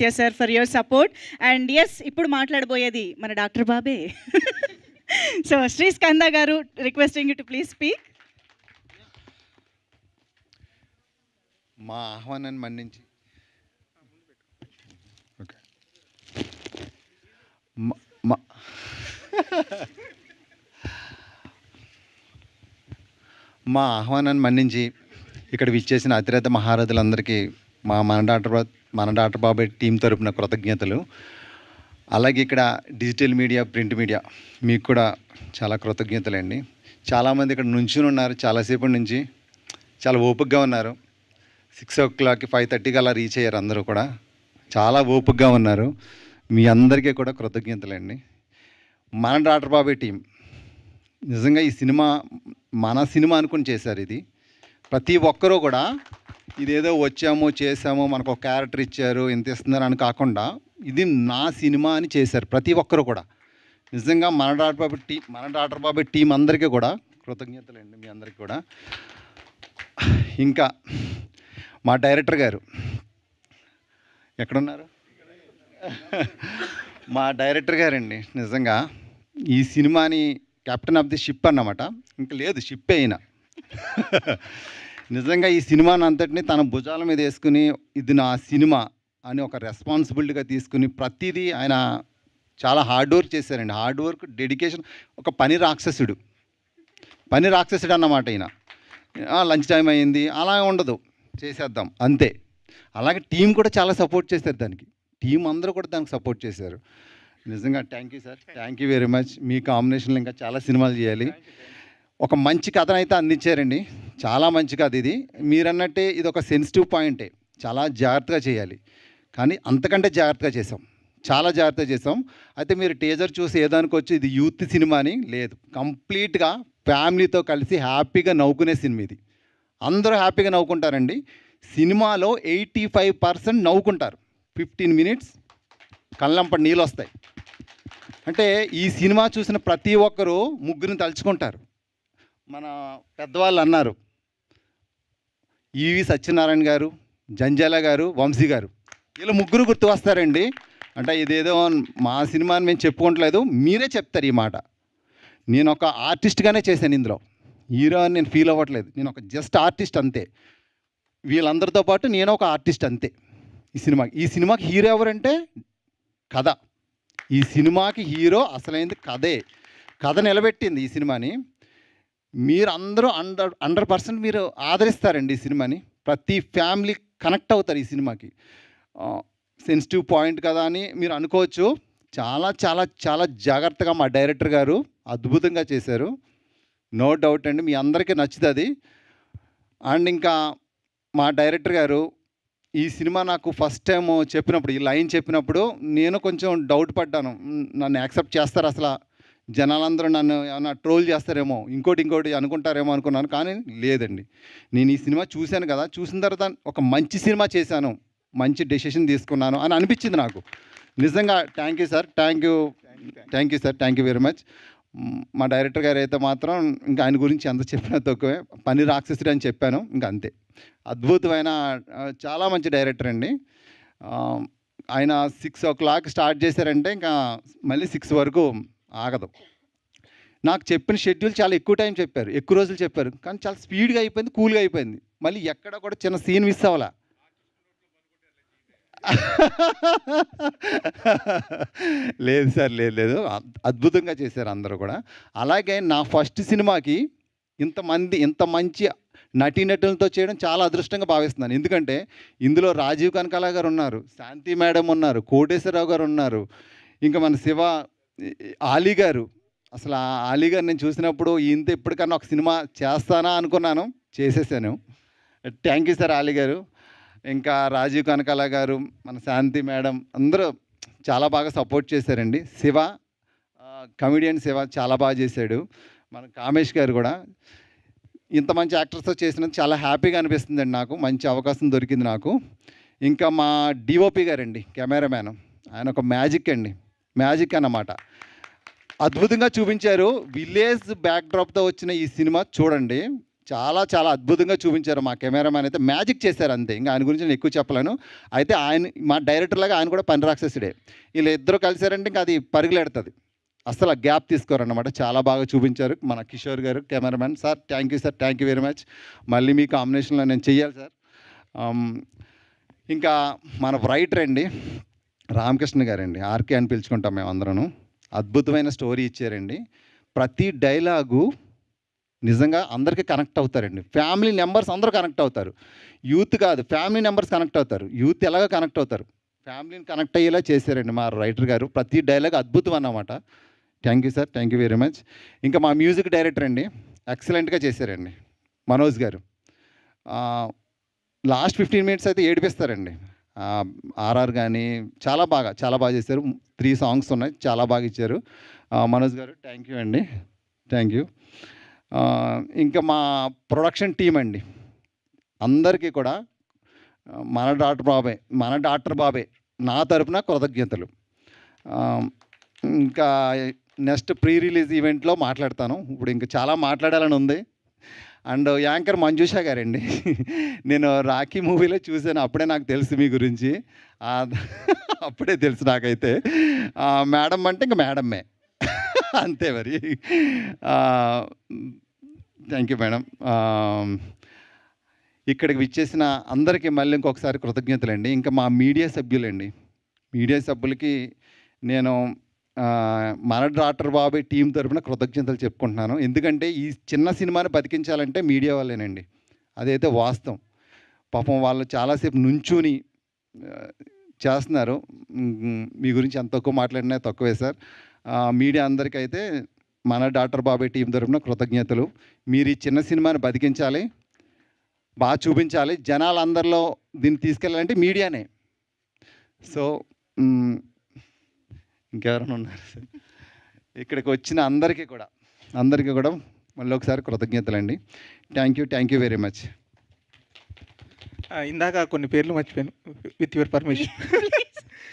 Satya sir for your support. And yes, ఇప్పుడు మాట్లాడబోయేది మన డాక్టర్ బాబే. సో శ్రీ స్కంద గారు, requesting you to please speak. మా ఆహ్వానాన్ని మన్నించి మా ఆహ్వానాన్ని మన్నించి ఇక్కడ విచ్చేసిన అతిరథ మహారథులందరికీ మన డాక్టర్ బాబాయ్ టీం తరపున కృతజ్ఞతలు. అలాగే ఇక్కడ డిజిటల్ మీడియా, ప్రింట్ మీడియా మీకు కూడా చాలా కృతజ్ఞతలండి. చాలామంది ఇక్కడ నుంచుని ఉన్నారు, చాలాసేపటి నుంచి చాలా ఓపికగా ఉన్నారు. 6 o'clock 5:30కి అలా రీచ్ అయ్యారు. అందరూ కూడా చాలా ఓపికగా ఉన్నారు. మీ అందరికీ కూడా కృతజ్ఞతలండి. మన డాక్టర్ బాబాయ్ టీం నిజంగా ఈ సినిమా మన సినిమా అనుకుని చేశారు. ఇది ప్రతి ఒక్కరూ కూడా ఇదేదో వచ్చాము చేసాము, మనకు ఒక క్యారెక్టర్ ఇచ్చారు, ఇంత ఇస్తున్నారు అని కాకుండా ఇది నా సినిమా అని చేశారు ప్రతి ఒక్కరు కూడా. నిజంగా మన డాక్టర్ బాబాయ్ టీం అందరికీ కూడా కృతజ్ఞతలండి, మీ అందరికీ కూడా. ఇంకా మా డైరెక్టర్ గారు ఎక్కడున్నారు? మా డైరెక్టర్ గారండి నిజంగా ఈ సినిమాని కెప్టెన్ ఆఫ్ ది షిప్ అన్నమాట. ఇంకా లేదు, షిప్ అయినా నిజంగా ఈ సినిమాని అంతటిని తన భుజాల మీద వేసుకుని ఇది నా సినిమా అని ఒక రెస్పాన్సిబిలిటీగా తీసుకుని ప్రతిదీ ఆయన చాలా హార్డ్ వర్క్ చేశారండి. Hard work, dedication. ఒక పని రాక్షసుడు అన్నమాట ఈయన. లంచ్ టైం అయ్యింది అలా ఉండదు, చేసేద్దాం అంతే. అలాగే టీం కూడా చాలా సపోర్ట్ చేశారు దానికి. టీం అందరూ కూడా దానికి సపోర్ట్ చేశారు. నిజంగా thank you sir, thank you very much. మీ కాంబినేషన్లో ఇంకా చాలా సినిమాలు చేయాలి. ఒక మంచి కథనైతే అందించారండి, చాలా మంచి కథ ఇది. మీరన్నట్టే ఇది ఒక సెన్సిటివ్ పాయింటే, చాలా జాగ్రత్తగా చేయాలి. కానీ అంతకంటే జాగ్రత్తగా చేసాం, చాలా జాగ్రత్తగా చేసాం. అయితే మీరు టీజర్ చూసి ఏదనుకోవచ్చు ఇది యూత్ సినిమా అని. లేదు, కంప్లీట్గా ఫ్యామిలీతో కలిసి హ్యాపీగా నవ్వుకునే సినిమా ఇది. అందరూ హ్యాపీగా నవ్వుకుంటారండి. సినిమాలో 85% నవ్వుకుంటారు. 15 minutes కళ్ళంపటి నీళ్ళు వస్తాయి. అంటే ఈ సినిమా చూసిన ప్రతి ఒక్కరూ ముగ్గురిని తలుచుకుంటారు. మన పెద్దవాళ్ళు అన్నారు, ఈవి సత్యనారాయణ గారు, జంజాల గారు, వంశీ గారు, వీళ్ళు ముగ్గురు గుర్తు వస్తారండి. అంటే ఇదేదో మా సినిమా అని మేము చెప్పుకోవట్లేదు, మీరే చెప్తారు ఈ మాట. నేను ఒక ఆర్టిస్ట్గానే చేశాను ఇందులో, హీరో అని నేను ఫీల్ అవ్వట్లేదు. నేను ఒక జస్ట్ ఆర్టిస్ట్ అంతే. వీళ్ళందరితో పాటు నేను ఒక ఆర్టిస్ట్ అంతే. ఈ సినిమాకి హీరో ఎవరంటే కథ. ఈ సినిమాకి హీరో అసలైంది కథే. కథ నిలబెట్టింది ఈ సినిమాని. మీరు అందరూ 100% మీరు ఆదరిస్తారండి ఈ సినిమాని. ప్రతి ఫ్యామిలీ కనెక్ట్ అవుతారు ఈ సినిమాకి. సెన్సిటివ్ పాయింట్ కదా అని మీరు అనుకోవచ్చు. చాలా చాలా చాలా జాగ్రత్తగా మా డైరెక్టర్ గారు అద్భుతంగా చేశారు. నో డౌట్ అండి, మీ అందరికీ నచ్చుతుంది. అండ్ ఇంకా మా డైరెక్టర్ గారు ఈ సినిమా నాకు ఫస్ట్ టైం చెప్పినప్పుడు, ఈ లైన్ చెప్పినప్పుడు నేను కొంచెం డౌట్ పడ్డాను. నన్ను యాక్సెప్ట్ చేస్తారు అసలు, జనాలందరూ నన్ను ఏమన్నా ట్రోల్ చేస్తారేమో, ఇంకోటి అనుకుంటారేమో అనుకున్నాను. కానీ లేదండి, నేను ఈ సినిమా చూశాను కదా, చూసిన తర్వాత ఒక మంచి సినిమా చేశాను, మంచి డెసిషన్ తీసుకున్నాను అని అనిపించింది నాకు. నిజంగా thank you sir, thank you sir, thank you very much. మా డైరెక్టర్ గారు అయితే మాత్రం ఇంకా ఆయన గురించి ఎంత చెప్పినా తక్కువే. పని రాక్షసుడు అని చెప్పాను, ఇంకా అంతే. అద్భుతమైన చాలా మంచి డైరెక్టర్ అండి. ఆయన 6 o'clock స్టార్ట్ చేశారంటే ఇంకా మళ్ళీ 6 వరకు ఆగదు. నాకు చెప్పిన షెడ్యూల్ చాలా ఎక్కువ టైం చెప్పారు, ఎక్కువ రోజులు చెప్పారు. కానీ చాలా స్పీడ్గా అయిపోయింది, కూల్గా అయిపోయింది. మళ్ళీ ఎక్కడ కూడా చిన్న సీన్ మిస్ అవ్వాలా. లేదు సార్, లేదు, అద్భుతంగా చేశారు అందరూ కూడా. అలాగే నా ఫస్ట్ సినిమాకి ఇంత మంచి నటీనటులతో చేయడం చాలా అదృష్టంగా భావిస్తున్నాను. ఎందుకంటే ఇందులో రాజీవ్ కనకాల గారు ఉన్నారు, శాంతి మేడం ఉన్నారు, కోటేశ్వరరావు గారు ఉన్నారు, ఇంకా మన శివ ఆలీ గారు. అసలు ఆ ఆలీ గారు నేను చూసినప్పుడు ఇప్పటికన్నా ఒక సినిమా చేస్తానా అనుకున్నాను, చేసేసాను. థ్యాంక్ యూ సార్ ఆలీ గారు. ఇంకా రాజీవ్ కనకాల గారు, మన శాంతి మేడం అందరూ చాలా బాగా సపోర్ట్ చేశారండి. శివ కమెడియన్ శివ చాలా బాగా చేశాడు. మన కామేష్ గారు కూడా. ఇంత మంచి యాక్టర్స్తో చేసినందుకు చాలా హ్యాపీగా అనిపిస్తుందండి నాకు, మంచి అవకాశం దొరికింది నాకు. ఇంకా మా డిఓపి గారండి, కెమెరామ్యాన్, ఆయన ఒక మ్యాజిక్ అన్నమాట. అద్భుతంగా చూపించారు. విలేజ్ బ్యాక్డ్రాప్తో వచ్చిన ఈ సినిమా చూడండి, చాలా చాలా అద్భుతంగా చూపించారు. మా కెమెరామ్యాన్ అయితే మ్యాజిక్ చేశారు అంతే. ఇంకా ఆయన గురించి నేను ఎక్కువ చెప్పలేను. అయితే ఆయన మా డైరెక్టర్ లాగా ఆయన కూడా పని రాక్షసుడే. వీళ్ళు ఇద్దరు కలిసారంటే ఇంకా అది పరుగులెడుతుంది. అసలు గ్యాప్ తీసుకోరన్నమాట. చాలా బాగా చూపించారు మన కిషోర్ గారు cameraman. Sir thank you sir, thank you very much. మళ్ళీ మీ కాంబినేషన్లో నేను చెయ్యాలి సార్. ఇంకా మన రైటర్ అండి రామకృష్ణ గారండి, ఆర్కే అని పిలుచుకుంటాం మేము అందరం. అద్భుతమైన స్టోరీ ఇచ్చారండి. ప్రతి డైలాగు నిజంగా అందరికీ కనెక్ట్ అవుతారండి. ఫ్యామిలీ మెంబర్స్ అందరూ కనెక్ట్ అవుతారు. యూత్ కాదు, ఫ్యామిలీ మెంబర్స్ కనెక్ట్ అవుతారు. యూత్ ఎలాగో కనెక్ట్ అవుతారు, ఫ్యామిలీని కనెక్ట్ అయ్యేలా చేశారండి మా రైటర్ గారు. ప్రతి డైలాగ్ అద్భుతం అన్నమాట. Thank you sir, thank you very much. ఇంకా మా మ్యూజిక్ డైరెక్టర్ అండి ఎక్సలెంట్గా చేశారండి మనోజ్ గారు. లాస్ట్ 15 మినిట్స్ అయితే ఏడిపిస్తారండి. ఆర్ఆర్ కానీ చాలా బాగా చేశారు. 3 సాంగ్స్ ఉన్నాయి, చాలా బాగా ఇచ్చారు. మనోజ్ గారు థ్యాంక్ యూ అండి, థ్యాంక్ యూ. ఇంకా మా ప్రొడక్షన్ టీం అండి అందరికీ కూడా మన డాక్టర్ బాబే నా తరపున కృతజ్ఞతలు. ఇంకా నెక్స్ట్ ప్రీ రిలీజ్ ఈవెంట్లో మాట్లాడతాను. ఇప్పుడు ఇంకా చాలా మాట్లాడాలని ఉంది. అండ్ యాంకర్ మంజుషా గారండి, నేను రాఖీ మూవీలో చూశాను, అప్పుడే నాకు తెలుసు మీ గురించి. అప్పుడే తెలుసు నాకైతే. మేడం అంటే ఇంకా మేడమ్మే అంతే మరి. Thank you madam. ఇక్కడికి విచ్చేసిన అందరికీ మళ్ళీ ఇంకొకసారి కృతజ్ఞతలండి. ఇంకా మా మీడియా సభ్యులకి నేను మన డాక్టర్ బాబాయ్ టీం తరపున కృతజ్ఞతలు చెప్పుకుంటున్నాను. ఎందుకంటే ఈ చిన్న సినిమాని బతికించాలంటే మీడియా వాళ్ళేనండి, అదైతే వాస్తవం. పాపం వాళ్ళు చాలాసేపు నుంచుని చేస్తున్నారు. మీ గురించి ఎంత తక్కువ మాట్లాడినా తక్కువే సార్. మీడియా అందరికైతే మన డాక్టర్ బాబాయ్ టీం తరపున కృతజ్ఞతలు. మీరు ఈ చిన్న సినిమాని బతికించాలి, బాగా చూపించాలి. జనాలందరిలో దీన్ని తీసుకెళ్ళాలంటే మీడియానే. సో ఇంకెవరైనా ఉన్నారు సార్? ఇక్కడికి వచ్చిన అందరికీ కూడా మళ్ళీ ఒకసారి కృతజ్ఞతలండి. Thank you very much. ఇందాక కొన్ని పేర్లు మర్చిపోయాను, విత్ యువర్ పర్మిషన్.